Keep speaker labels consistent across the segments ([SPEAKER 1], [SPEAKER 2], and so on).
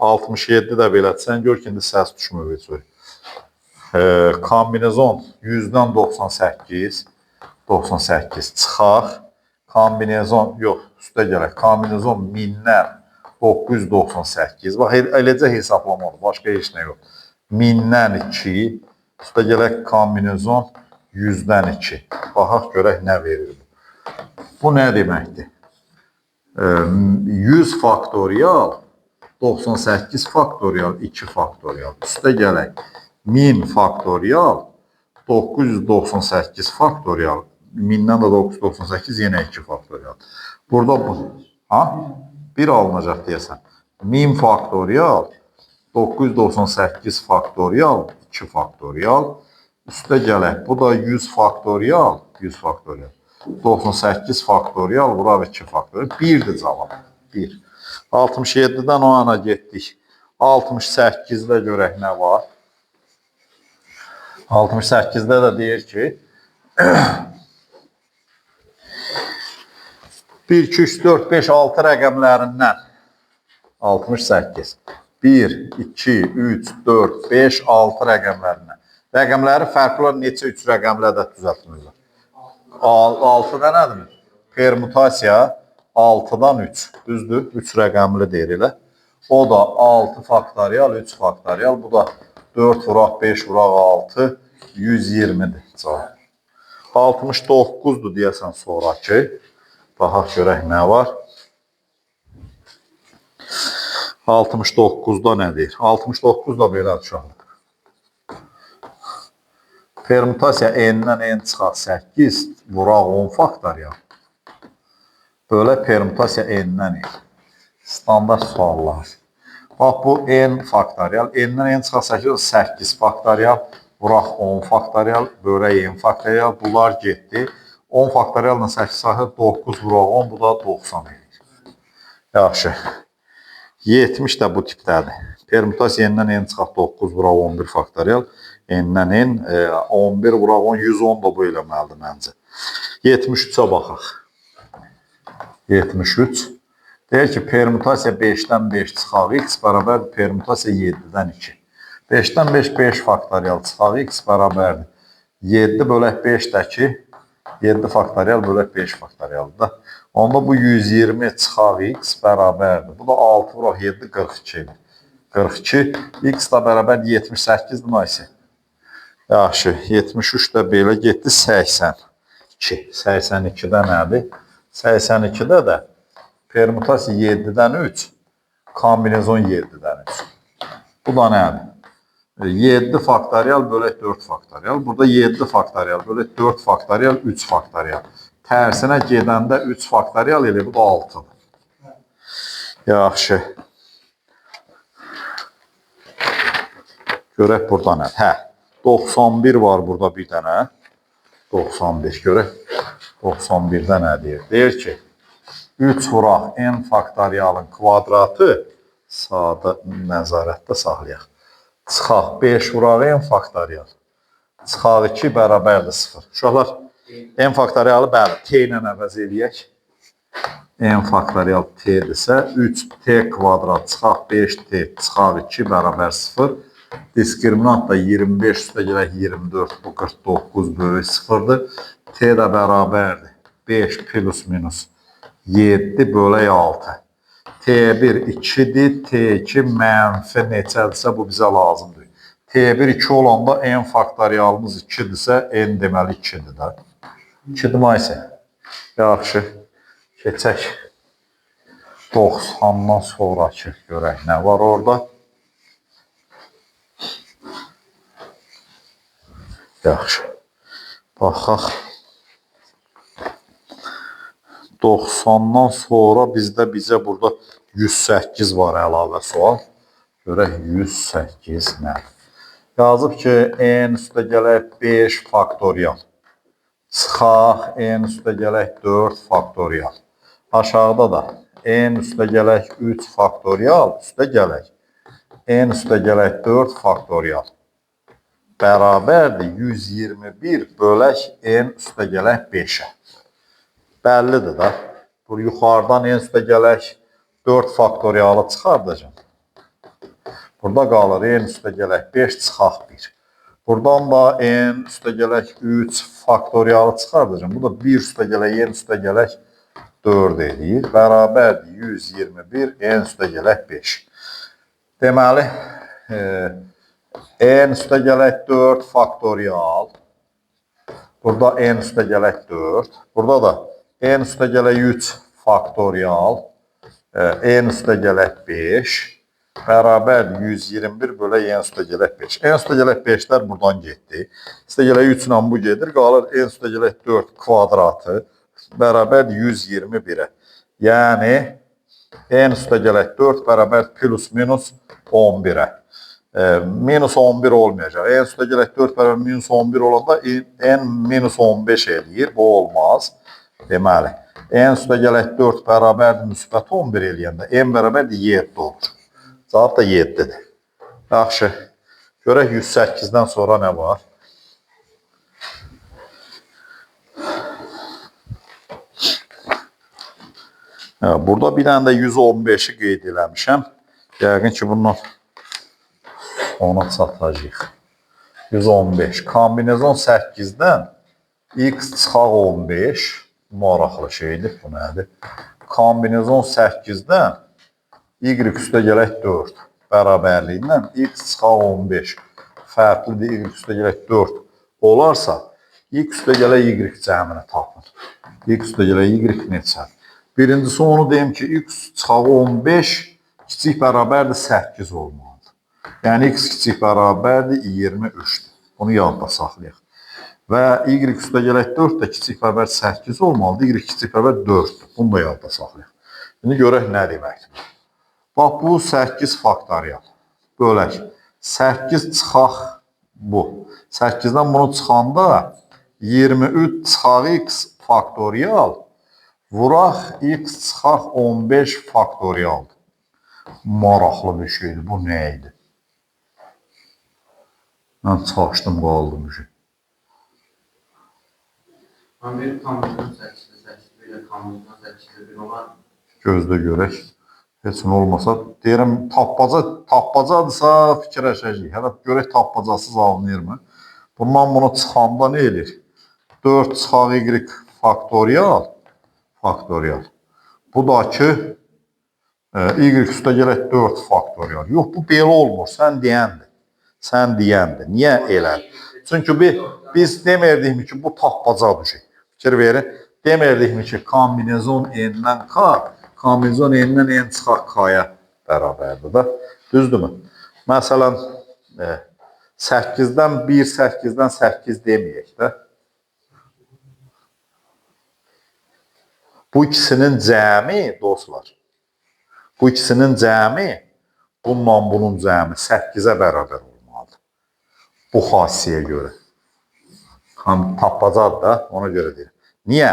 [SPEAKER 1] 67 də belədirsən, gör ki, indi səs düşmür heç. Kombinezon 100-dən 98 çıxaq. Kombinezon, yox, üstə gələk. Kombinezon 1000-dən 998. Bax, eləcə hesablamalı, başqa heç nə yox. 1000-dən 2, üstə gələk kombinezon 100-dən 2. Baxaq, görək nə verir bu. Bu nə deməkdir? 100 faktorial, 98 faktorial, 2 faktorial. Üstə gələk 1000 faktorial, 998 faktorial. 1000-dən də 998 yenə 2 faktorial. Burada bu, bir alınacaq deyəsən. 1000 faktorial, 998 faktorial, 2 faktorial. Üstə gələk, bu da 100 faktorial, 98 faktorial, bura 2 faktorial. 1-dir cavab, 1. 67-dən o ana getdik. 68-də görək nə var. 68-də də deyir ki, 1, 2, 3, 4, 5, 6 rəqəmlərindən 68. 1, 2, 3, 4, 5, 6 rəqəmlərindən. Rəqəmləri fərqli olan neçə 3 rəqəmlə də düzəltmirlər. 6-da nədir? Permutasiya 6-dan 3. Düzdür? 3 rəqəmli deyir elə. O da 6 faktorial, 3 faktorial. Bu da 4 vuraq, 5 vuraq, 6. 120-dir cavab. 69-dur deyəsən sonraki. Baxaq görək nə var. 69-da nə deyir? 69-da belə uşaqlar. Permutasiya n-dən n çıxaq 8, vuraq 10 faktorial. Böyle permutasiya n-dən n. Standart suallar. Bax bu n faktorial. N-dən n çıxaq 8, 8 faktorial. Vuraq 10 faktorial. Böyle n faktorial. Bunlar getdi. 10 faktorialdan 8 sayılır, 9 vuraq 10, bu da 90 edir. Yaxşı. 70 də bu tipdədir. Permutasiya n-dən n çıxaq 9 vuraq 11 faktorial. N-dən n, 11 vuraq 10, 110 da bu eləməlidir məncə. 73-ə baxaq. 73. Deyir ki, permutasiya 5-dən 5 çıxaq x bərabər permutasiya 7-dən 2. 5-dən 5, 5 faktorial çıxaq x bərabərdir. 7 bölək 5-dəki 7 faktorial bölək 5 faktorialdır. Onda bu 120 çıxaq x bərabərdir. Bu da 6 vuraq 7, 42. 42, x da bərabər 78-dir, nəysə. Yaxşı, 73 də belə getdi, 82. 82-də nədir? 82-də də permutasiya 7-dən 3, kombinezon 7-dən 3. Bu da nədir? 7 faktorial bölək 4 faktorial. Burada 7 faktorial bölək 4 faktorial, 3 faktorial. Tərsinə gedəndə 3 faktorial elə, bu da 6-dır. Yaxşı. Görək burada nədir? Hə, 91 var burada bir dənə. 95 görək. 91-də nə deyir? Deyir ki, 3 vuraq n faktorialın kvadratı sadə nəzarətdə saxlayaq. Çıxaq 5 vuraq n faktorial. Çıxaq 2 bərabərdir 0. Uşaqlar, n faktorialı bəli, t ilə əvəz eləyək. N faktorial t-dirsə, 3t kvadrat çıxaq 5t çıxaq 2 bərabər 0. Diskriminant da 25 üstə gələk 24, bu 49 böyük 0-dır. T də bərabərdir. 5 plus minus 7 bölək 6. T1 2-dir, T2 mənfi neçədirsə bu bizə lazımdır. T1 2 olanda n faktorialımız 2-dirsə, n deməli 2-dir də. 2-dir maysə. Yaxşı, keçək 90-dan sonraki görək nə var orada. Yaxşı, baxaq. 90-dan sonra bizə burada 108 var əlavə sual. Görək 108 nə? Yazıb ki, n üstə gələk 5 faktorial. Çıxaq n üstə gələk 4 faktorial. Aşağıda da n üstə gələk 3 faktorial, üstə gələk n üstə gələk 4 faktorial. Bərabərdir 121 bölək n üstə gələk 5-ə. Bəllidir də. Bu yuxarıdan n üstə gələk 4 faktorialı çıxardacaq. Burada qalır n üstə gələk 5 çıxaq 1. Buradan da n üstə gələk 3 faktorialı çıxardacağım. Bu da 1 üstə gələk n üstə gələk 4 edir. Bərabərdir 121 n üstə gələk 5. Deməli, n üstə gələk 4 faktorial. Burada n üstə gələk 4. Burada da n üstə gələk 3 faktorial. N üstə gələk 5. Bərabər 121 bölə n üstə gələk 5. N üstə gələk 5'lər buradan getdi. Üstə gələk 3 ilə bu gedir. Qalır n üstə gələk 4 kvadratı bərabər 121'ə. Yəni n üstə gələk 4 bərabər plus minus 11'ə. Minus 11 olmayacaq. N üstə gələk 4 bərabər minus 11 olanda n minus 15 eləyir. Bu olmaz. Deməli, n üstə gələk 4 bərabərdir müsbət 11 eləyəndə n bərabərdir 7 olur. Cavab da 7'dir. Yaxşı. Görək 108'dən sonra nə var? Burada bir dənə də 115'i qeyd eləmişəm. Yəqin ki, bundan ona çatacaq. 115. Kombinezon 8'dən x çıxaq 15. Maraqlı şeydir. Bu nədir? Kombinezon 8'dən y üstə gələk 4 bərabərliyindən x çıxaq 15 fərqlidir y üstə gələk 4 olarsa x üstə gələk y cəmini tapın. X üstə gələk y neçədir? Birincisi onu deyim ki, x çıxaq 15 kiçik bərabərdir 8 olmalıdır. Yəni x kiçik bərabərdir 23'dür. Bunu yadda saxlayaq. Və y üstə gələk 4 də kiçik bərabər 8 olmalıdır. Y kiçik bərabər 4'dür. Bunu da yadda saxlayaq. Şimdi görək nə deməkdir. Bax, bu 8 faktorial. Bölək. 8 çıxaq bu. 8'dən bunu çıxanda 23 çıxaq x faktorial. Vuraq x çıxaq 15 faktorialdır. Maraqlı bir şeydir. Bu nə idi? Mən çaşdım, qaldım.
[SPEAKER 2] Bir kombinasyon 8'de 8 bir kombinasyon 8'de 1 olar mı?
[SPEAKER 1] Gözdə görək. Heç nə olmasa, deyirəm, tapbacadırsa fikirləşəcəyik. Hələ görək tapbacasız alınır mı? Bundan bunu çıxanda nə edir? 4 çıxaq y faktorial. Bu da ki, y üstə gələk 4 faktorial. Yox, bu belə olmur. Sən deyəndir. Niyə elə? Çünki biz demirdik ki, bu tapbacadır. Fikir verin. Demirdik ki, kombinezon n'dən k, kombinezon n'dən n çıxaq k-ya bərabərdir da. Düzdürmü? Məsələn, 8'dən 1, 8'dən 8 deməyək də. Bu ikisinin cəmi, dostlar, bu ikisinin cəmi, bununla bunun cəmi 8'ə bərabər olmalıdır. Bu xassiyə görə. Tapbacadır da, ona görə deyir. Niyə?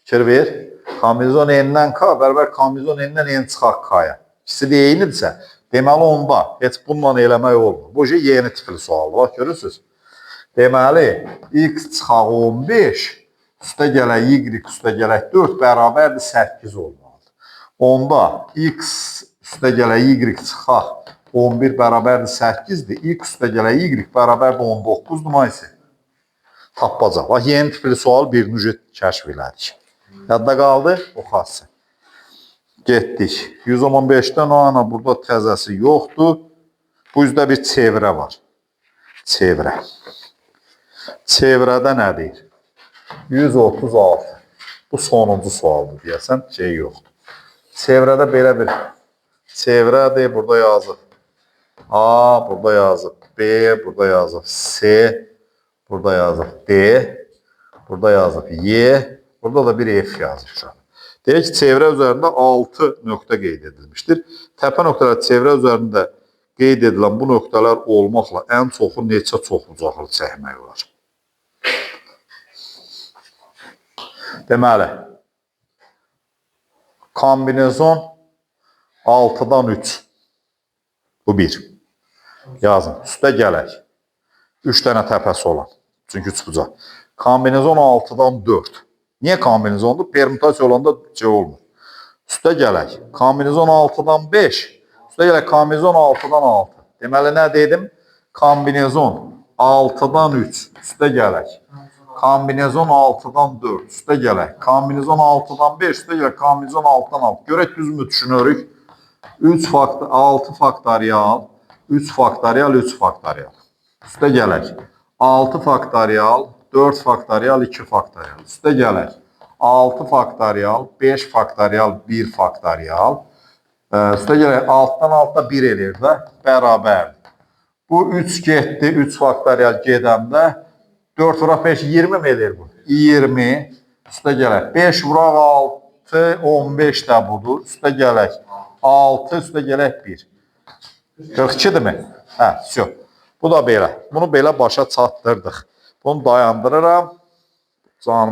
[SPEAKER 1] Fikir ver. Kombinezon n'dən k bərabər kombinezon n'dən n çıxaq k-ya. İkisi də eynidirsə, deməli onda heç bununla eləmək olmur. Bu yeni tipli sualdır. Bax, görürsünüz. Deməli, x çıxaq 15 üstə gələk y üstə gələk 4 bərabərdir 8 olmalıdır. Onda x üstə gələk y çıxaq 11 bərabərdir 8'dir. X üstə gələk y bərabərdir 19'dur. Maysi. Tapbacaq. Bax, yeni tipli sual birinci kəşf elədik. Yadda qaldı? O xassı. Getdik. 115'dən ana burada təzəsi yoxdur. Bu üzdə bir çevrə var. Çevrə. Çevrədə nə deyir? 136. Bu sonuncu sualdır deyəsən. Şey yoxdur. Çevrədə belə bir çevrədir. Burada yazıb. A, burada yazıb. B, burada yazıb. C, burada yazıb. D, burada yazıb. Y, burada da bir F yazıb. Deyək ki, çevrə üzərində 6 nöqtə qeyd edilmişdir. Təpə nöqtələr çevrə üzərində qeyd edilən bu nöqtələr olmaqla ən çoxu neçə çoxbucaqlı çəkmək olar? Deməli, kombinezon 6'dan 3. Bu 1. Yazın. Üstə gələk. 3 dənə təpəsi olan. Çünki 3 bucaq. Kombinezon 6'dan 4. Niyə kombinezondur? Permütasiya olanda C olmur. Üstə gələk. Kombinezon 6'dan 5. Üstə gələk kombinezon 6'dan 6. Deməli, nə dedim? Kombinezon 6-dan 3 üstə gələk. Kombinezon 6-dan 4 üstə gələk. Kombinezon 6-dan 5 üstə gələk. Kombinezon 6-dan 6. Görək düzmü düşünürük? 6 faktorial, 3 faktorial, 3 faktorial. Üstə gələk. 6 faktorial, 4 faktorial, 2 faktorial. Üstə gələk. 6 faktorial, 5 faktorial, 1 faktorial. Üstə gələk. Altdan altta 1 eləyir də, bərabərdir. Bu 3 getdi, 3 faktorial gedəndə 4 vuraq 5, 20 mi edir bu? 20. Üstə gələk. 5 vuraq 6, 15 də budur. Üstə gələk. 6, üstə gələk 1. 42-dir mi? Hə, şu. Bu da belə. Bunu belə başa çatdırdıq. Bunu dayandırıram. Canım.